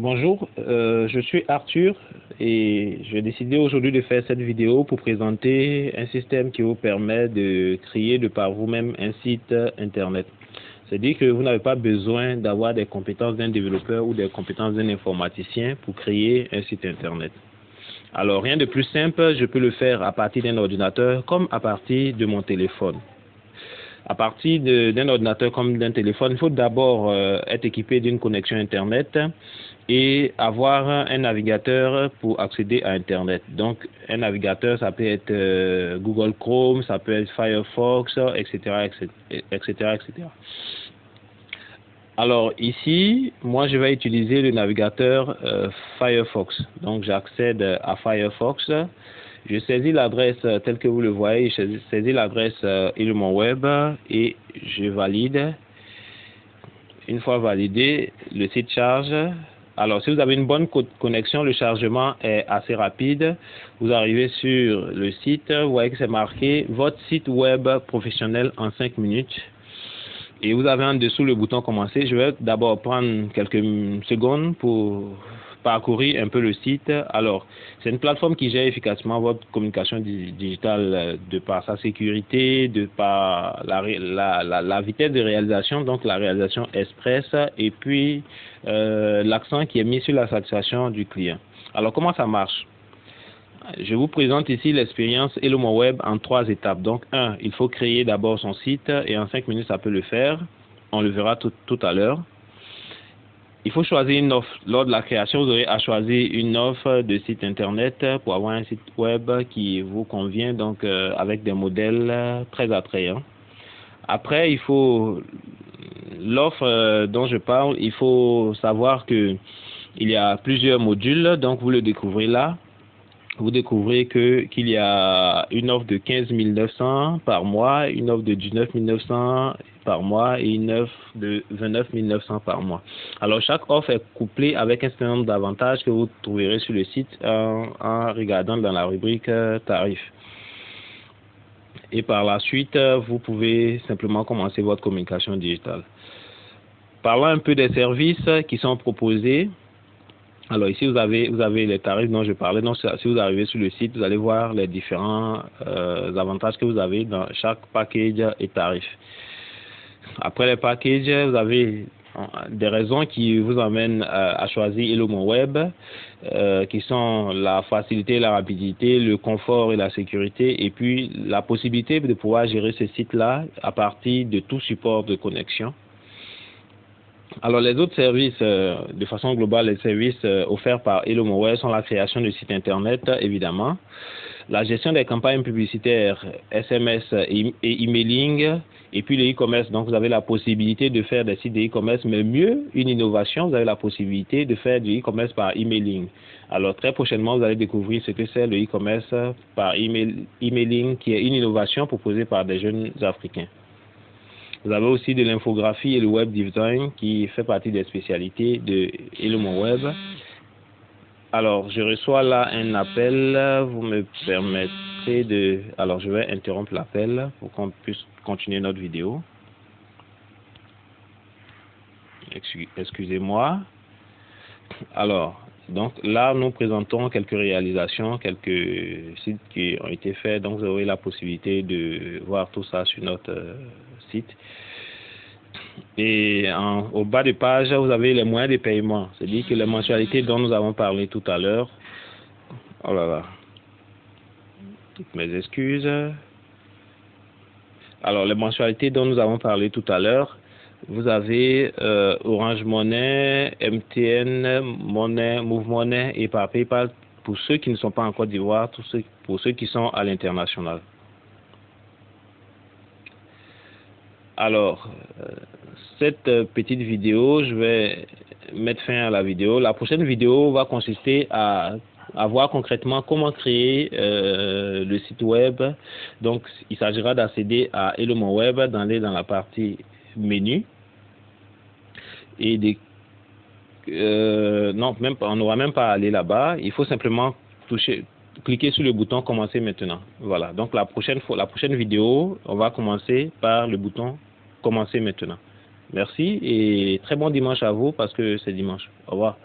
Bonjour, je suis Arthur et j'ai décidé aujourd'hui de faire cette vidéo pour présenter un système qui vous permet de créer de par vous-même un site internet. C'est-à-dire que vous n'avez pas besoin d'avoir des compétences d'un développeur ou des compétences d'un informaticien pour créer un site internet. Alors rien de plus simple, je peux le faire à partir d'un ordinateur comme à partir de mon téléphone. À partir d'un ordinateur comme d'un téléphone, il faut d'abord être équipé d'une connexion Internet et avoir un navigateur pour accéder à Internet. Donc, un navigateur, ça peut être Google Chrome, ça peut être Firefox, etc., etc., etc. Alors ici, moi je vais utiliser le navigateur Firefox. Donc j'accède à Firefox. Je saisis l'adresse telle que vous le voyez, je saisis l'adresse Illumin Web et je valide. Une fois validé, le site charge. Alors si vous avez une bonne connexion, le chargement est assez rapide. Vous arrivez sur le site, vous voyez que c'est marqué votre site web professionnel en 5 minutes. Et vous avez en dessous le bouton commencer. Je vais d'abord prendre quelques secondes pour parcourir un peu le site. Alors, c'est une plateforme qui gère efficacement votre communication digitale de par sa sécurité, de par la vitesse de réalisation, donc la réalisation express, et puis l'accent qui est mis sur la satisfaction du client. Alors, comment ça marche? Je vous présente ici l'expérience Illumin Web en 3 étapes. Donc, il faut créer d'abord son site et en 5 minutes, ça peut le faire. On le verra tout à l'heure. Il faut choisir une offre. Lors de la création, vous aurez à choisir une offre de site internet pour avoir un site web qui vous convient, donc avec des modèles très attrayants. Après, il faut l'offre dont je parle, il faut savoir que il y a plusieurs modules, donc vous le découvrez là. Vous découvrez qu'il y a une offre de 15 900 par mois, une offre de 19 900 par mois et une offre de 29 900 par mois. Alors, chaque offre est couplée avec un certain nombre d'avantages que vous trouverez sur le site en regardant dans la rubrique tarifs. Et par la suite, vous pouvez simplement commencer votre communication digitale. Parlons un peu des services qui sont proposés. Alors ici, vous avez les tarifs dont je parlais. Donc, si vous arrivez sur le site, vous allez voir les différents avantages que vous avez dans chaque package et tarif. Après les packages, vous avez des raisons qui vous amènent à choisir Illumin Web, qui sont la facilité, la rapidité, le confort et la sécurité, et puis la possibilité de pouvoir gérer ce site-là à partir de tout support de connexion. Alors, les autres services, de façon globale, les services offerts par Illumin Web sont la création de sites Internet, évidemment, la gestion des campagnes publicitaires, SMS et emailing, et puis le e-commerce. Donc, vous avez la possibilité de faire des sites de e-commerce, mais mieux, une innovation, vous avez la possibilité de faire du e-commerce par emailing. Alors, très prochainement, vous allez découvrir ce que c'est le e-commerce par emailing, qui est une innovation proposée par des jeunes Africains. Vous avez aussi de l'infographie et le web design qui fait partie des spécialités de Illumin Web. Alors, je reçois là un appel. Vous me permettrez de... Alors, je vais interrompre l'appel pour qu'on puisse continuer notre vidéo. Excusez-moi. Alors, donc là, nous présentons quelques réalisations, quelques sites qui ont été faits. Donc, vous aurez la possibilité de voir tout ça sur notre site. Et au bas de page, vous avez les moyens de paiement. C'est-à-dire que les mensualités dont nous avons parlé tout à l'heure. Oh là là. Toutes mes excuses. Alors, les mensualités dont nous avons parlé tout à l'heure. Vous avez Orange Money, MTN, Money, Move Money et par PayPal pour ceux qui ne sont pas en Côte d'Ivoire, pour ceux qui sont à l'international. Alors, cette petite vidéo, je vais mettre fin à la vidéo. La prochaine vidéo va consister à voir concrètement comment créer le site web. Donc, il s'agira d'accéder à Illumin Web, d'aller dans la partie menu et non, même pas, on n'aura même pas à aller là-bas. Il faut simplement cliquer sur le bouton commencer maintenant. Voilà. Donc la prochaine vidéo, on va commencer par le bouton commencer maintenant. Merci et très bon dimanche à vous parce que c'est dimanche. Au revoir.